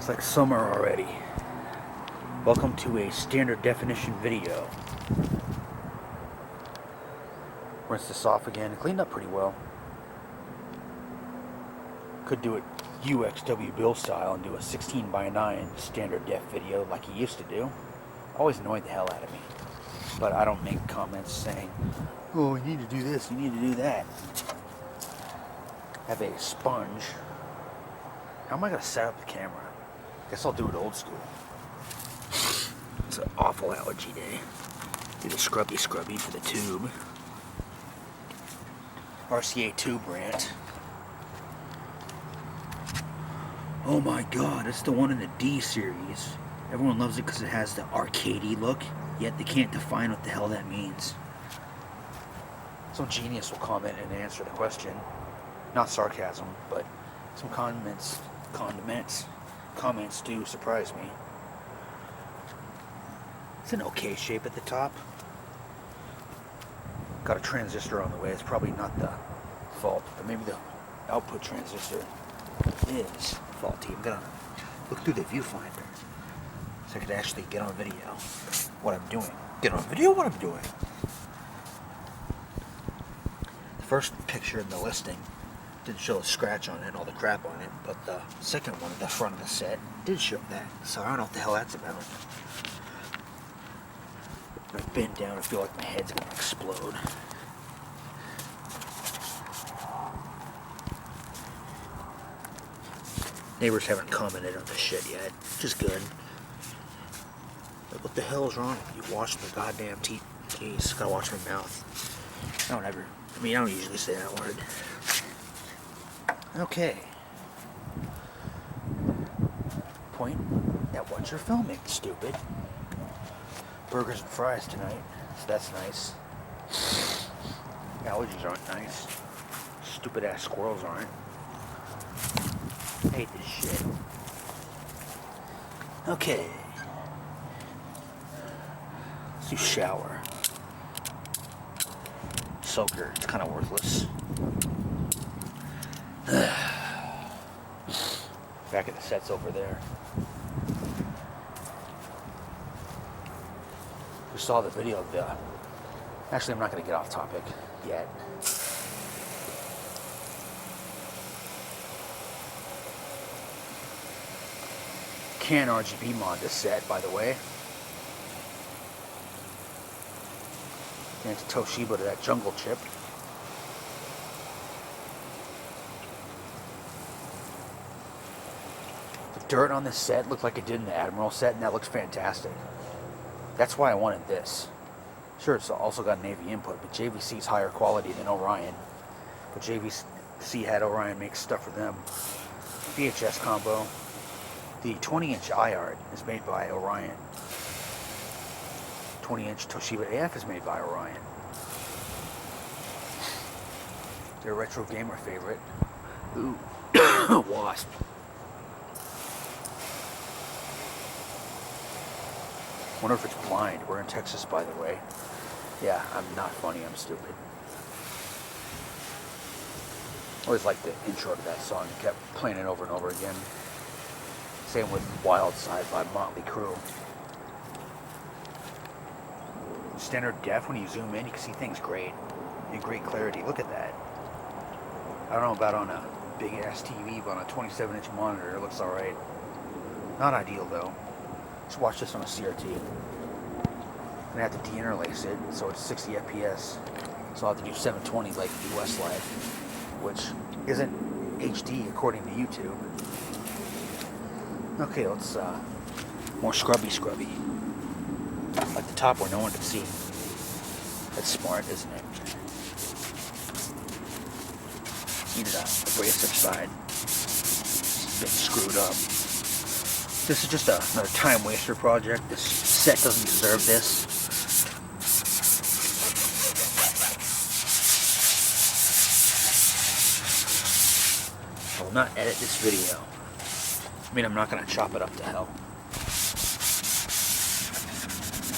It's like summer already. Welcome to a standard definition video. Rinse this off again. It cleaned up pretty well. Could do it UXW Bill style and do a 16:9 standard def video like he used to do. Always annoyed the hell out of me. But I don't make comments saying, oh, you need to do this, you need to do that. I have a sponge. How am I going to set up the camera? Guess I'll do it old school. It's an awful allergy day. Do the scrubby for the tube. RCA tube rant. Oh my god, it's the one in the D series. Everyone loves it because it has the arcadey look, yet they can't define what the hell that means. Some genius will comment and answer the question. Not sarcasm, but some comments do surprise me. It's an okay shape at the top. Got a transistor on the way. It's probably not the fault, but maybe the output transistor is faulty. I'm gonna look through the viewfinder so I could actually get on video what I'm doing. Get on video what I'm doing. The first picture in the listing didn't show a scratch on it and all the crap on it, but the second one at the front of the set did show that. So I don't know what the hell that's about. I bend down, I feel like my head's gonna explode. Neighbors haven't commented on this shit yet, which is good. But what the hell is wrong with you? Wash the goddamn teeth. Jeez, gotta watch my mouth. I don't usually say that word. Okay. Point at what you're filming, stupid. Burgers and fries tonight, so that's nice. Allergies aren't nice. Stupid ass squirrels aren't. I hate this shit. Okay. Let's do shower. Soaker, it's kind of worthless. Back of the set's over there. We saw the video of the... Actually, I'm not going to get off topic yet. Can RGB mod this set, by the way. Thanks to Toshiba to that jungle chip. The dirt on this set looked like it did in the Admiral set, and that looks fantastic. That's why I wanted this. Sure, it's also got Navy input, but JVC's higher quality than Orion. But JVC had Orion make stuff for them. VHS combo. The 20-inch iArt is made by Orion. 20-inch Toshiba AF is made by Orion. Their retro gamer favorite. Ooh, wasp. Wonder if it's blind. We're in Texas, by the way. Yeah, I'm not funny, I'm stupid. I always liked the intro to that song. It kept playing it over and over again. Same with Wild Side by Motley Crue. Standard def, when you zoom in, you can see things great. In great clarity. Look at that. I don't know about on a big ass TV, but on a 27-inch monitor, it looks alright. Not ideal though. Let's watch this on a CRT. I'm gonna have to deinterlace it, so it's 60 FPS. So I'll have to do 720 like US Live, which isn't HD according to YouTube. Okay, let's more scrubby. Like the top where no one can see. That's smart, isn't it? Needed an abrasive side. It's been screwed up. This is just another time waster project. This set doesn't deserve this. I will not edit this video. I mean, I'm not going to chop it up to hell.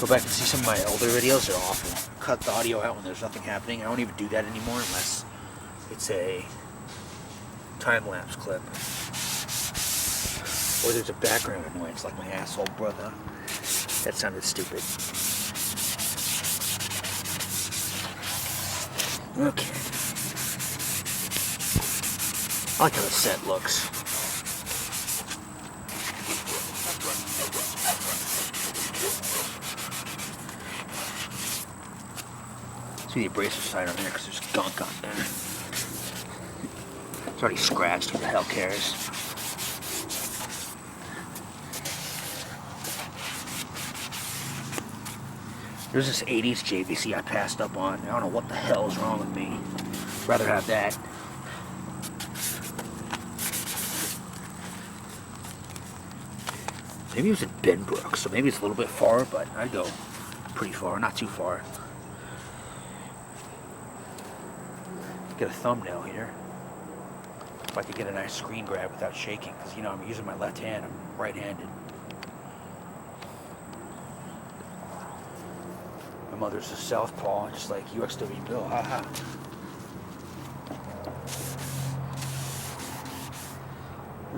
Go back and see some of my older videos. They're awful. Cut the audio out when there's nothing happening. I don't even do that anymore unless it's a time-lapse clip. Or there's a background annoyance like my asshole brother. That sounded stupid. Okay. I like how the set looks. See the abrasive side on there because there's gunk on there. It's already scratched, who the hell cares? There's this 80s JVC I passed up on. I don't know what the hell is wrong with me. I'd rather have that. Maybe it was in Benbrook, so maybe it's a little bit far, but I'd go pretty far, not too far. Get a thumbnail here. If I could get a nice screen grab without shaking, because you know I'm using my left hand, I'm right-handed. My mother's a southpaw, just like UXW Bill, haha.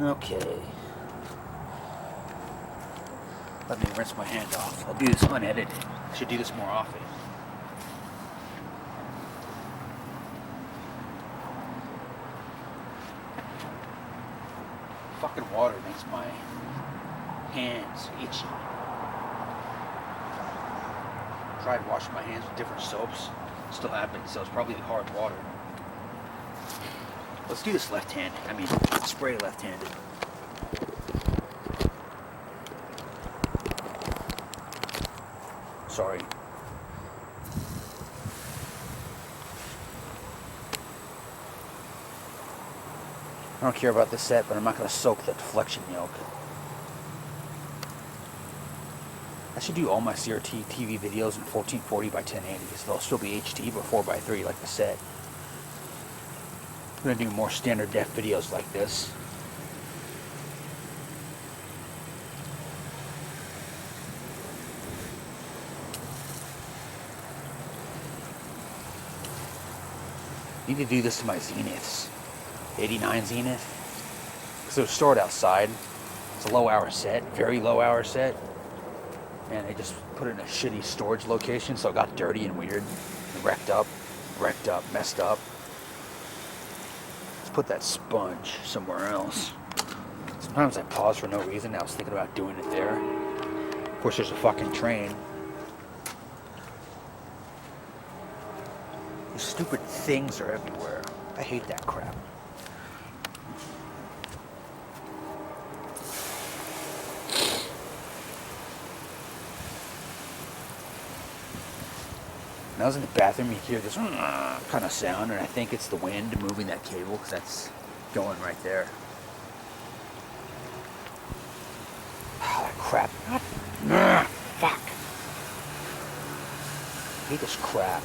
Okay. Let me rinse my hand off. I'll do this unedited. I should do this more often. Fucking water makes my hands itchy. Tried washing my hands with different soaps. Still happens, so it's probably hard water. Let's do this left-handed. I mean, spray left-handed. Sorry. I don't care about this set, but I'm not going to soak the deflection yolk. I should do all my CRT TV videos in 1440 by 1080 because they'll still be HD but 4:3 like the set. I'm going to do more standard def videos like this. Need to do this to my Zeniths. 89 Zenith. Because they're stored outside. It's a low hour set, very low hour set. And they just put it in a shitty storage location, so it got dirty and weird. And wrecked up, messed up. Let's put that sponge somewhere else. Sometimes I pause for no reason. I was thinking about doing it there. Of course, there's a fucking train. These stupid things are everywhere. I hate that crap. When I was in the bathroom, you hear this kind of sound, and I think it's the wind moving that cable, because that's going right there. Oh, that crap. Fuck. I hate this crap.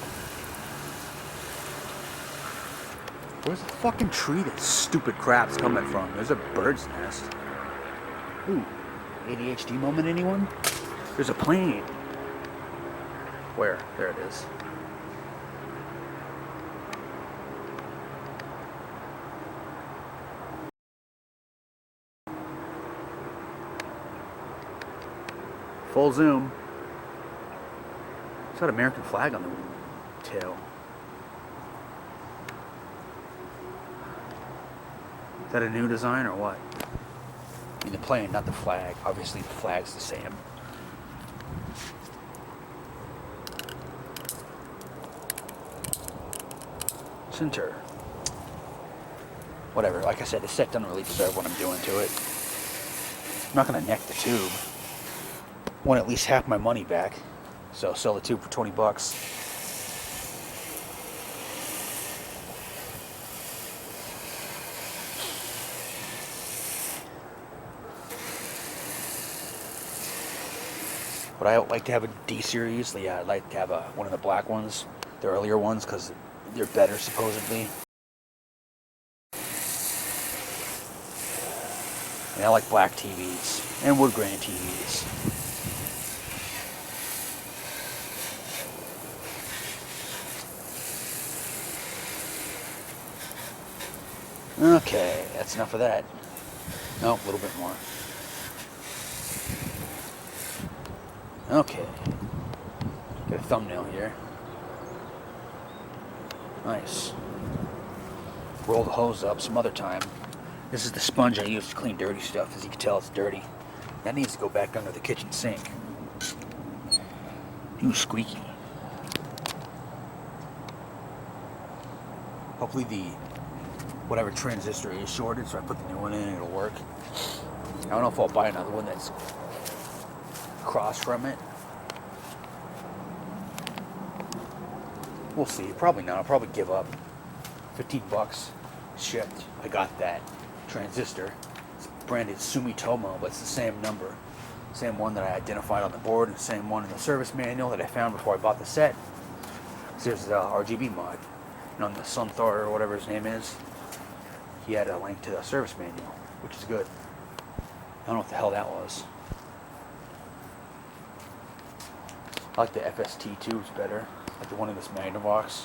Where's the fucking tree that stupid crap's coming from? There's a bird's nest. Ooh, ADHD moment, anyone? There's a plane. Where? There it is. Full zoom. It's got an American flag on the tail. Is that a new design or what? I mean the plane, not the flag. Obviously the flag's the same. Center. Whatever, like I said, the set doesn't really deserve what I'm doing to it. I'm not gonna neck the tube. I want at least half my money back. So sell the tube for 20 bucks. But I like to have a D series. Yeah, I'd like to have one of the black ones, the earlier ones, because they're better supposedly. And I like black TVs and wood grain TVs. Okay, that's enough of that. No, a little bit more. Okay. Get a thumbnail here. Nice. Roll the hose up some other time. This is the sponge I use to clean dirty stuff. As you can tell, it's dirty. That needs to go back under the kitchen sink. Ooh, squeaky. Hopefully the whatever transistor is shorted, so I put the new one in and it'll work. I don't know if I'll buy another one that's across from it. We'll see. Probably not. I'll probably give up. 15 bucks shipped. I got that transistor. It's branded Sumitomo, but it's the same number. Same one that I identified on the board, and the same one in the service manual that I found before I bought the set. So there's the RGB mod. And on the Sunthor or whatever his name is, he had a link to the service manual, which is good. I don't know what the hell that was. I like the FST tubes better, like the one in this Magnavox.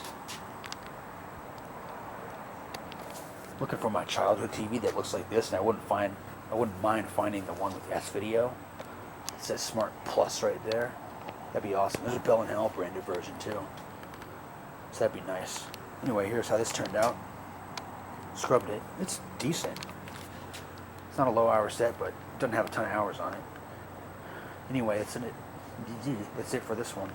Looking for my childhood TV that looks like this, and I wouldn't mind finding the one with S video. It says Smart Plus right there. That'd be awesome. There's a Bell & Howell branded version too, so that'd be nice. Anyway, here's how this turned out. Scrubbed it. It's decent. It's not a low hour set, but it doesn't have a ton of hours on it. Anyway, that's it for this one.